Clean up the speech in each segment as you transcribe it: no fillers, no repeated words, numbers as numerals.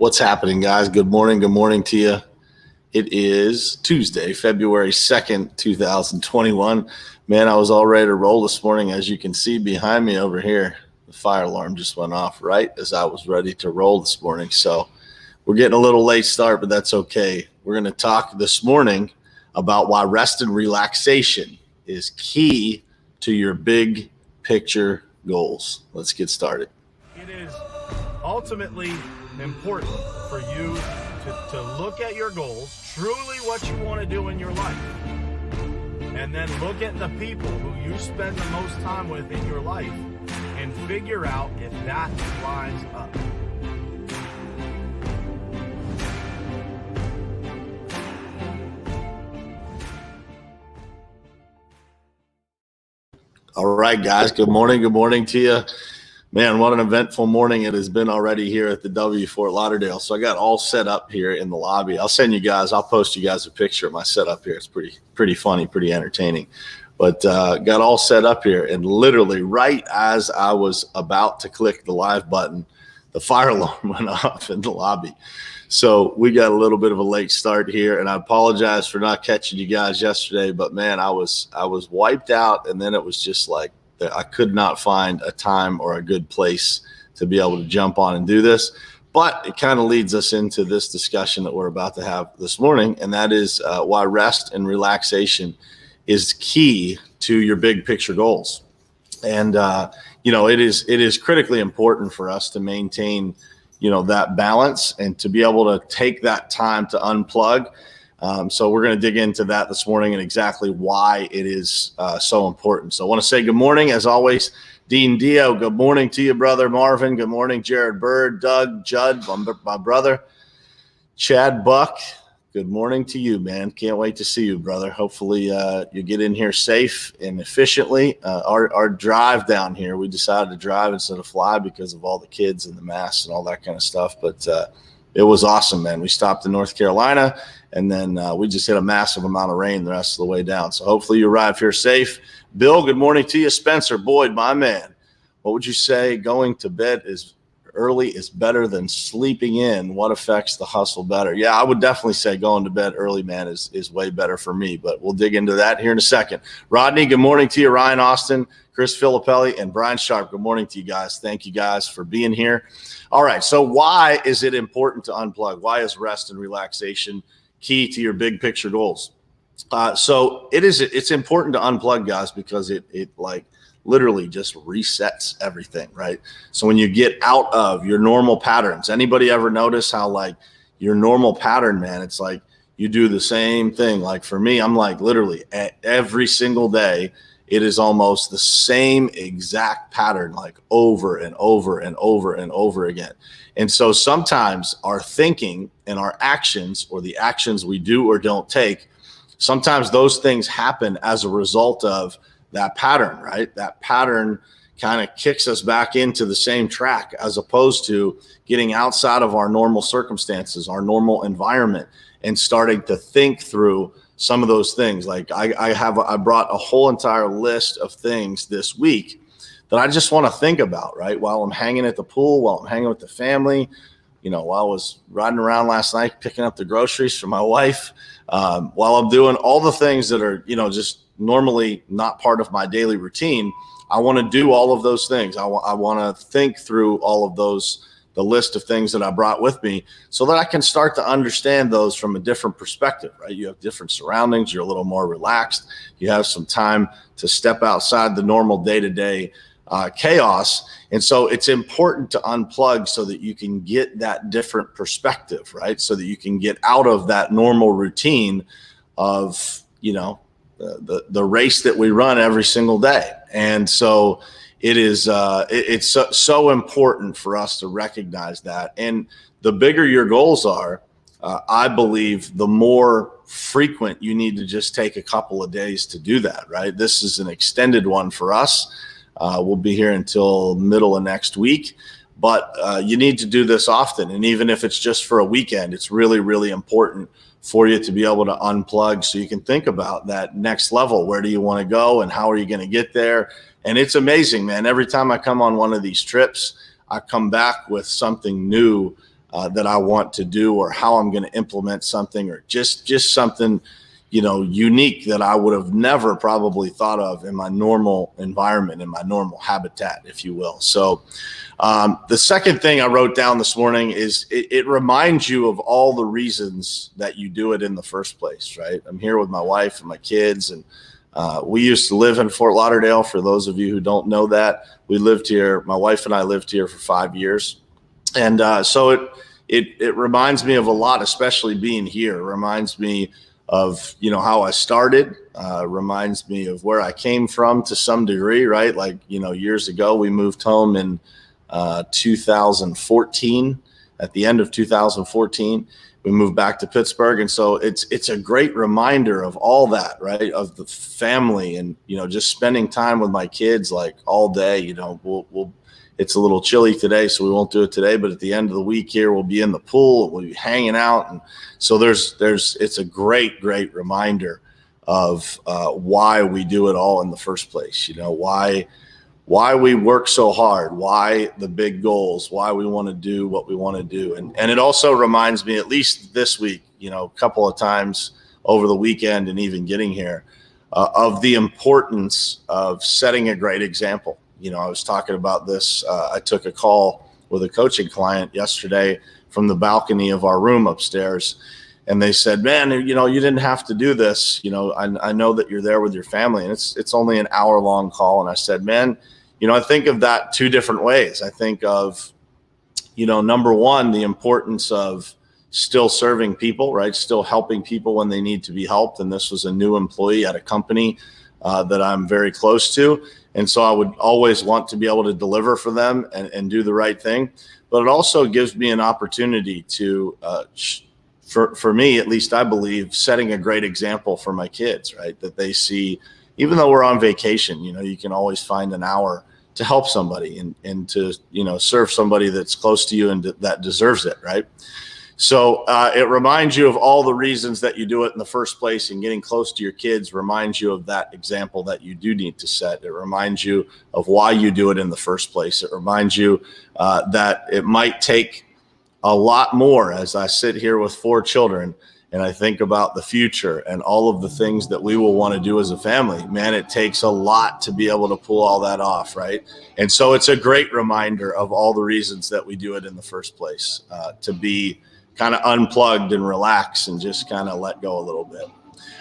What's happening, guys? Good morning. Good morning to you. It is Tuesday, February 2nd, 2021. Man, I was all ready to roll this morning. As you can see behind me over here, the fire alarm just went off right as I was ready to roll this morning. So we're getting a little late start, but that's okay. We're going to talk this morning about why rest and relaxation is key to your big picture goals. Let's get started. It is ultimately important for you to look at your goals, truly what you want to do in your life, and then look at the people who you spend the most time with in your life and figure out if that lines up. All right, guys. Good morning. Good morning to you. Man, what an eventful morning it has been already here at the W Fort Lauderdale. So I got all set up here in the lobby. I'll post you guys a picture of my setup here. It's pretty funny, pretty entertaining. But got all set up here, and literally right as I was about to click the live button, the fire alarm went off in the lobby. So we got a little bit of a late start here, and I apologize for not catching you guys yesterday, but man, I was wiped out, and then it was just like I could not find a time or a good place to be able to jump on and do this. But it kind of leads us into this discussion that we're about to have this morning, and that is why rest and relaxation is key to your big picture goals. And it is critically important for us to maintain that balance and to be able to take that time to unplug. So we're going to dig into that this morning and exactly why it is so important. So I want to say good morning, as always, Dean Dio. Good morning to you, brother. Marvin. Good morning, Jared Bird, Doug, Judd, my brother, Chad Buck. Good morning to you, man. Can't wait to see you, brother. Hopefully you get in here safe and efficiently. Our drive down here, we decided to drive instead of fly because of all the kids and the masks and all that kind of stuff. But it was awesome, man. We stopped in North Carolina, and then we just hit a massive amount of rain the rest of the way down. So hopefully you arrive here safe. Bill, good morning to you. Spencer Boyd, my man. What would you say going to bed early is better than sleeping in? What affects the hustle better? Yeah, I would definitely say going to bed early, man, is way better for me, but we'll dig into that here in a second. Rodney, good morning to you. Ryan Austin, Chris Filippelli, and Brian Sharp, good morning to you guys. Thank you guys for being here. All right, so why is it important to unplug? Why is rest and relaxation key to your big picture goals? So it's important to unplug, guys, because it literally just resets everything, right? So when you get out of your normal patterns, anybody ever notice how your normal pattern, man, it's like you do the same thing. Like for me, I'm like literally every single day, it is almost the same exact pattern, like over and over and over and over again. And so sometimes our thinking and our actions, or the actions we do or don't take, sometimes those things happen as a result of that pattern, right? That pattern kind of kicks us back into the same track, as opposed to getting outside of our normal circumstances, our normal environment, and starting to think through some of those things. Like I brought a whole entire list of things this week that I just want to think about, right? While I'm hanging at the pool, while I'm hanging with the family, while I was riding around last night, picking up the groceries for my wife, while I'm doing all the things that are, just normally not part of my daily routine. I want to do all of those things. I want to think through all of those, the list of things that I brought with me, so that I can start to understand those from a different perspective, right? You have different surroundings. You're a little more relaxed. You have some time to step outside the normal day-to-day chaos. And so it's important to unplug so that you can get that different perspective, right? So that you can get out of that normal routine of, the race that we run every single day. And so it's so important for us to recognize that. And the bigger your goals are, I believe the more frequent you need to just take a couple of days to do that, right? This is an extended one for us. We'll be here until middle of next week, but you need to do this often. And even if it's just for a weekend, it's really, really important for you to be able to unplug so you can think about that next level. Where do you want to go and how are you going to get there? And it's amazing, man. Every time I come on one of these trips, I come back with something new that I want to do, or how I'm going to implement something, or just something, unique that I would have never probably thought of in my normal environment, in my normal habitat, if you will. So the second thing I wrote down this morning is it reminds you of all the reasons that you do it in the first place, right? I'm here with my wife and my kids, and we used to live in Fort Lauderdale. For those of you who don't know that, we lived here. My wife and I lived here for 5 years. And so it reminds me of a lot, especially being here. It reminds me of, how I started, reminds me of where I came from to some degree, right? Like, years ago, we moved home in 2014, at the end of 2014. We moved back to Pittsburgh. And so it's a great reminder of all that, right? Of the family and, just spending time with my kids, like all day. It's a little chilly today, so we won't do it today, but at the end of the week here, we'll be in the pool, we'll be hanging out. And so it's a great reminder of why we do it all in the first place. Why we work so hard, why the big goals, why we want to do what we want to do. And it also reminds me, at least this week, a couple of times over the weekend and even getting here, of the importance of setting a great example. I was talking about this. I took a call with a coaching client yesterday from the balcony of our room upstairs. And they said, man, you didn't have to do this. I know that you're there with your family, and it's only an hour-long call. And I said, man, I think of that two different ways. I think of, number one, the importance of still serving people, right? Still helping people when they need to be helped. And this was a new employee at a company that I'm very close to. And so I would always want to be able to deliver for them and do the right thing. But it also gives me an opportunity to, for me, at least I believe, setting a great example for my kids, right? That they see, even though we're on vacation, you can always find an hour to help somebody and to, serve somebody that's close to you and that deserves it, right? So it reminds you of all the reasons that you do it in the first place, and getting close to your kids reminds you of that example that you do need to set. It reminds you of why you do it in the first place. It reminds you that it might take a lot more. As I sit here with 4 children and I think about the future and all of the things that we will want to do as a family, man, it takes a lot to be able to pull all that off, right? And so it's a great reminder of all the reasons that we do it in the first place, to be kind of unplugged and relax and just kind of let go a little bit.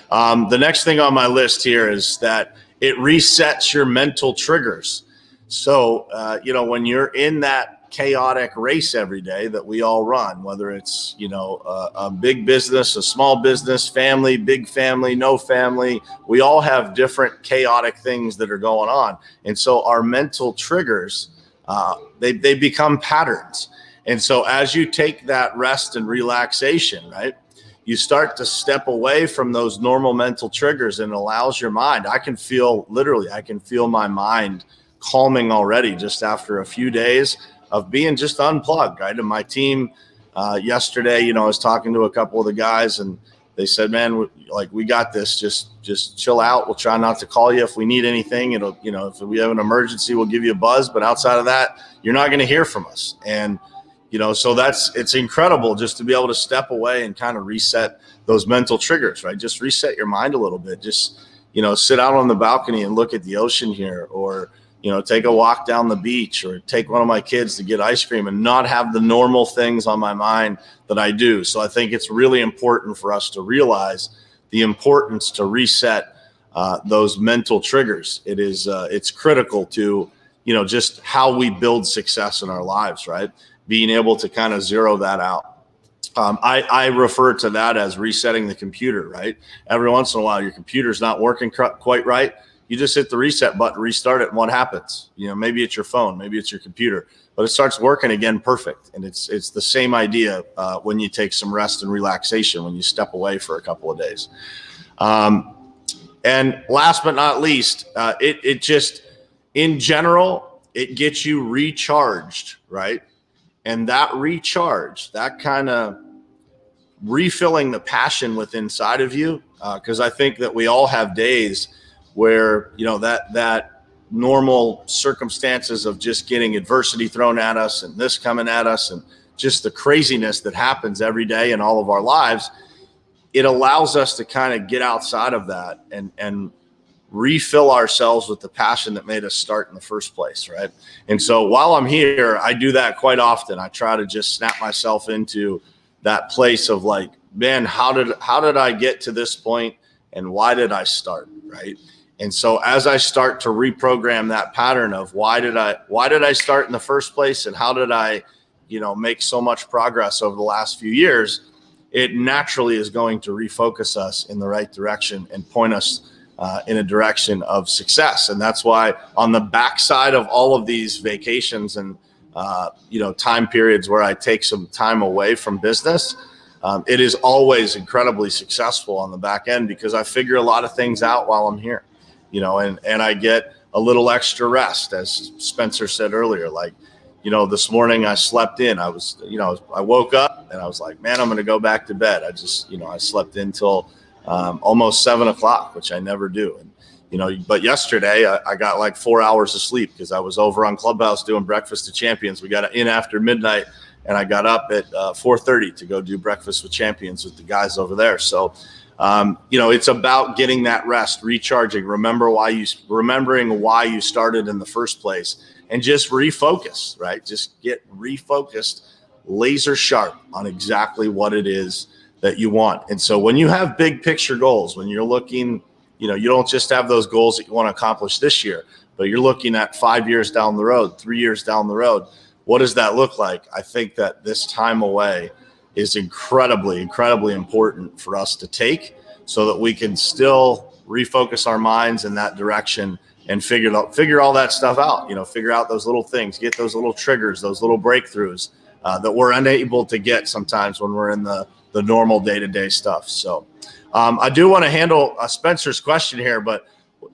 The next thing on my list here is that it resets your mental triggers. So, when you're in that chaotic race every day that we all run, whether it's, a big business, a small business, family, big family, no family, we all have different chaotic things that are going on. And so our mental triggers, they become patterns. And so as you take that rest and relaxation, right, you start to step away from those normal mental triggers, and it allows your mind. I can feel my mind calming already just after a few days of being just unplugged, right? And my team yesterday, I was talking to a couple of the guys, and they said, man, we got this, just chill out. We'll try not to call you if we need anything. It'll, if we have an emergency, we'll give you a buzz. But outside of that, you're not going to hear from us. And so it's incredible just to be able to step away and kind of reset those mental triggers, right? Just reset your mind a little bit. Just, sit out on the balcony and look at the ocean here, or, take a walk down the beach, or take one of my kids to get ice cream, and not have the normal things on my mind that I do. So I think it's really important for us to realize the importance to reset those mental triggers. It's critical to, just how we build success in our lives, right? Being able to kind of zero that out. I refer to that as resetting the computer, right? Every once in a while, your computer's not working quite right. You just hit the reset button, restart it, and what happens? Maybe it's your phone, maybe it's your computer, but it starts working again perfect. And it's the same idea when you take some rest and relaxation, when you step away for a couple of days. And last but not least, it just, in general, it gets you recharged, right? And that recharge, that kind of refilling the passion within inside of you, because I think that we all have days where, that normal circumstances of just getting adversity thrown at us and this coming at us and just the craziness that happens every day in all of our lives, it allows us to kind of get outside of that and refill ourselves with the passion that made us start in the first place, right? And so while I'm here, I do that quite often. I try to just snap myself into that place of like, man, how did I get to this point, and why did I start, right? And so as I start to reprogram that pattern of why did I start in the first place, and how did I, make so much progress over the last few years, it naturally is going to refocus us in the right direction and point us in a direction of success. And that's why on the backside of all of these vacations and time periods where I take some time away from business, it is always incredibly successful on the back end, because I figure a lot of things out while I'm here, and I get a little extra rest, as Spencer said earlier. Like, this morning I slept in. I woke up and I was like, man, I'm going to go back to bed. I slept in till almost 7 o'clock, which I never do. And, but yesterday I got like 4 hours of sleep because I was over on Clubhouse doing Breakfast of Champions. We got in after midnight, and I got up at 4:30 to go do Breakfast with Champions with the guys over there. So, it's about getting that rest, recharging, remembering why you started in the first place, and just refocus, right? Just get refocused, laser sharp on exactly what it is that you want. And so when you have big picture goals, when you're looking, you don't just have those goals that you want to accomplish this year, but you're looking at 5 years down the road, 3 years down the road. What does that look like? I think that this time away is incredibly, incredibly important for us to take, so that we can still refocus our minds in that direction and figure all that stuff out, figure out those little things, get those little triggers, those little breakthroughs that we're unable to get sometimes when we're in the normal day-to-day stuff. So I do want to handle Spencer's question here, but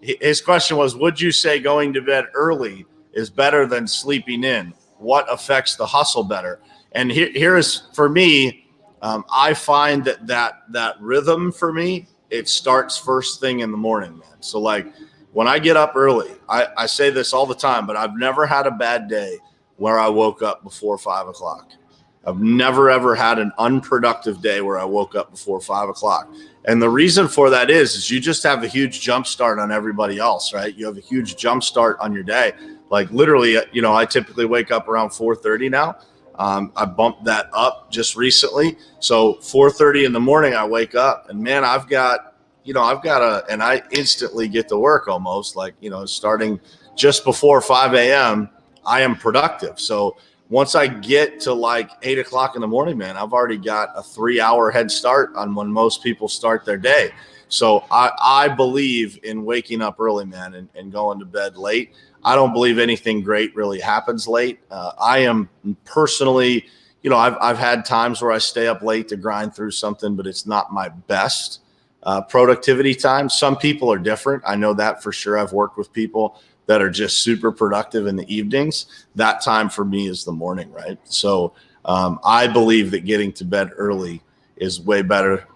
his question was, would you say going to bed early is better than sleeping in? What affects the hustle better? And here is, for me, I find that rhythm for me, it starts first thing in the morning, man. So like when I get up early, I say this all the time, but I've never had a bad day where I woke up before 5 o'clock. I've never, ever had an unproductive day where I woke up before 5 o'clock. And the reason for that is you just have a huge jump start on everybody else, right? You have a huge jump start on your day. Like literally, I typically wake up around 4:30 now. I bumped that up just recently. So 4:30 in the morning, I wake up, and man, and I instantly get to work almost like, starting just before 5 a.m., I am productive. So once I get to like 8 o'clock in the morning, man, I've already got a 3-hour head start on when most people start their day. So I believe in waking up early, man, and going to bed late. I don't believe anything great really happens late. I am personally, I've had times where I stay up late to grind through something, but it's not my best productivity time. Some people are different. I know that for sure. I've worked with people that are just super productive in the evenings. That time for me is the morning, right? So I believe that getting to bed early is way better.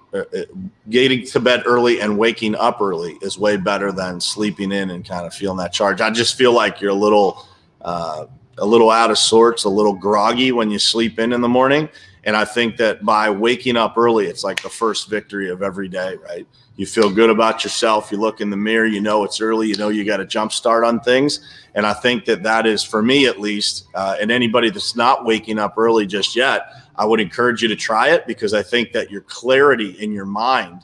Getting to bed early and waking up early is way better than sleeping in and kind of feeling that charge. I just feel like you're a little out of sorts, a little groggy when you sleep in the morning. And I think that by waking up early, it's like the first victory of every day, right? You feel good about yourself. You look in the mirror, it's early, you got a jump start on things. And I think that is, for me at least, and anybody that's not waking up early just yet, I would encourage you to try it, because I think that your clarity in your mind,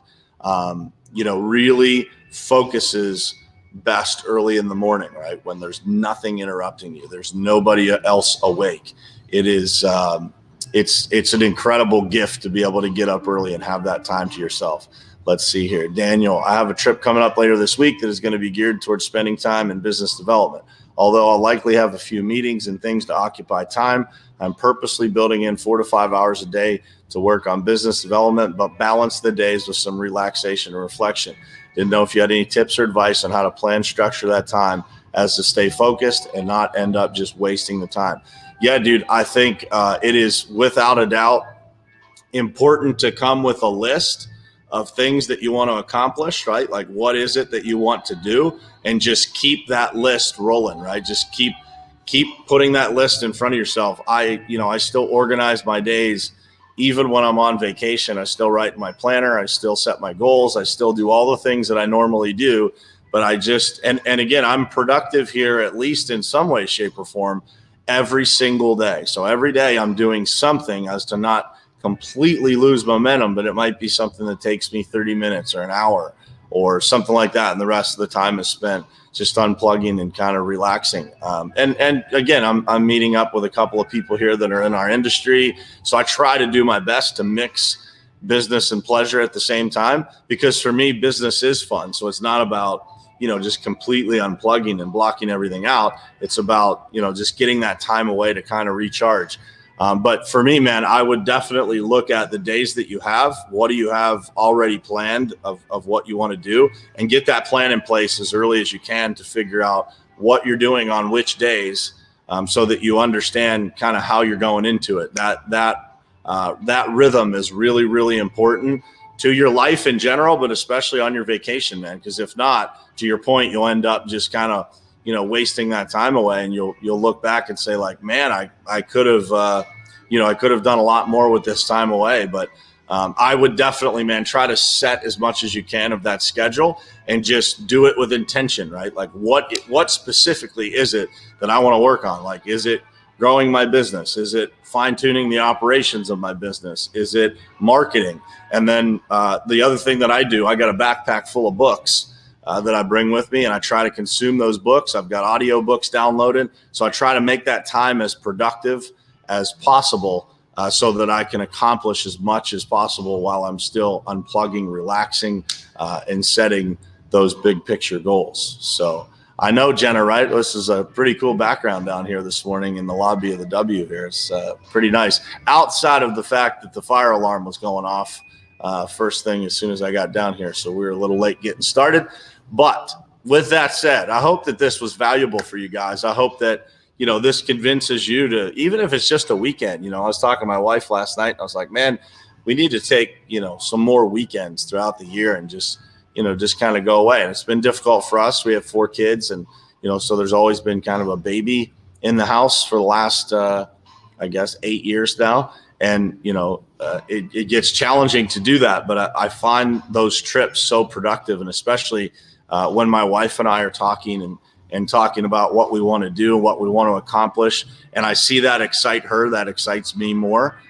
really focuses best early in the morning, right? When there's nothing interrupting you, there's nobody else awake. It is, it's an incredible gift to be able to get up early and have that time to yourself. Let's see here. Daniel, I have a trip coming up later this week that is going to be geared towards spending time in business development. Although I'll likely have a few meetings and things to occupy time, I'm purposely building in 4 to 5 hours a day to work on business development, but balance the days with some relaxation and reflection. Didn't know if you had any tips or advice on how to plan, structure that time as to stay focused and not end up just wasting the time. Yeah, dude, I think it is without a doubt important to come with a list of things that you want to accomplish, right? Like, what is it that you want to do? And just keep that list rolling, right? Just keep keep putting that list in front of yourself. I still organize my days. Even when I'm on vacation, I still write in my planner. I still set my goals. I still do all the things that I normally do. But I just, and again, I'm productive here, at least in some way, shape, or form, every single day. So every day I'm doing something as to not completely lose momentum, but it might be something that takes me 30 minutes or an hour or something like that. And the rest of the time is spent just unplugging and kind of relaxing. And again, I'm meeting up with a couple of people here that are in our industry. So I try to do my best to mix business and pleasure at the same time, because for me, business is fun. So it's not about, just completely unplugging and blocking everything out. It's about, just getting that time away to kind of recharge. But for me, man, I would definitely look at the days that you have. What do you have already planned of what you want to do, and get that plan in place as early as you can to figure out what you're doing on which days, so that you understand kind of how you're going into it. That rhythm is really, really important to your life in general, but especially on your vacation, man. Because if not, to your point, you'll end up just kind of wasting that time away, and you'll look back and say like, man, I could have, I could have done a lot more with this time away. But I would definitely, man, try to set as much as you can of that schedule and just do it with intention, right? Like what specifically is it that I want to work on? Like, is it growing my business? Is it fine tuning the operations of my business? Is it marketing? And then the other thing that I do, I got a backpack full of books that I bring with me, and I try to consume those books. I've got audio books downloaded. So I try to make that time as productive as possible, so that I can accomplish as much as possible while I'm still unplugging, relaxing, and setting those big picture goals. So I know, Jenna, right? This is a pretty cool background down here this morning in the lobby of the W here. It's pretty nice. Outside of the fact that the fire alarm was going off first thing as soon as I got down here. So we were a little late getting started. But with that said, I hope that this was valuable for you guys. I hope that, this convinces you to, even if it's just a weekend. I was talking to my wife last night, and I was like, man, we need to take, some more weekends throughout the year and just kind of go away. And it's been difficult for us. We have 4 kids, and, so there's always been kind of a baby in the house for the last, 8 years now. And, it gets challenging to do that. But I find those trips so productive, and especially when my wife and I are talking and talking about what we want to do and what we want to accomplish. And I see that excite her, that excites me more.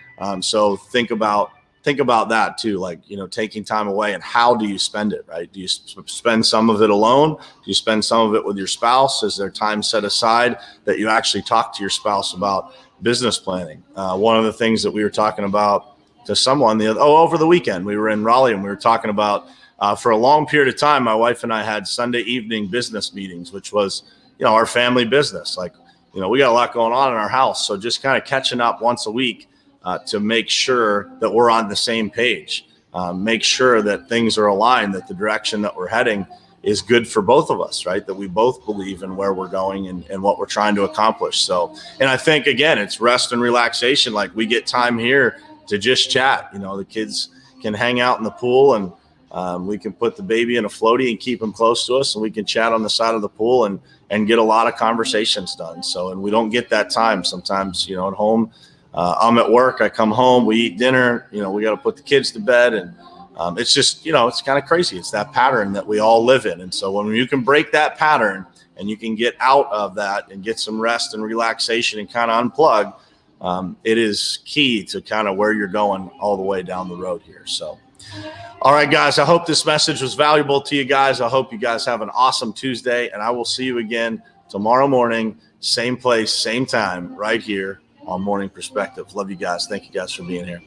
So think about that too, like, taking time away, and how do you spend it, right? Do you spend some of it alone? Do you spend some of it with your spouse? Is there time set aside that you actually talk to your spouse about business planning? One of the things that we were talking about to someone over the weekend, we were in Raleigh, and we were talking about, for a long period of time, my wife and I had Sunday evening business meetings, which was, our family business. Like, we got a lot going on in our house. So just kind of catching up once a week to make sure that we're on the same page, make sure that things are aligned, that the direction that we're heading is good for both of us, right? That we both believe in where we're going and what we're trying to accomplish. So, and I think, again, it's rest and relaxation. Like, we get time here to just chat. The kids can hang out in the pool, and we can put the baby in a floaty and keep him close to us, and we can chat on the side of the pool and get a lot of conversations done. So, and we don't get that time sometimes, at home. I'm at work, I come home, we eat dinner, we got to put the kids to bed, and it's just, it's kind of crazy. It's that pattern that we all live in. And so when you can break that pattern and you can get out of that and get some rest and relaxation and kind of unplug, it is key to kind of where you're going all the way down the road here. So, all right, guys, I hope this message was valuable to you guys. I hope you guys have an awesome Tuesday, and I will see you again tomorrow morning, same place, same time, right here on Morning Perspective. Love you guys. Thank you guys for being here.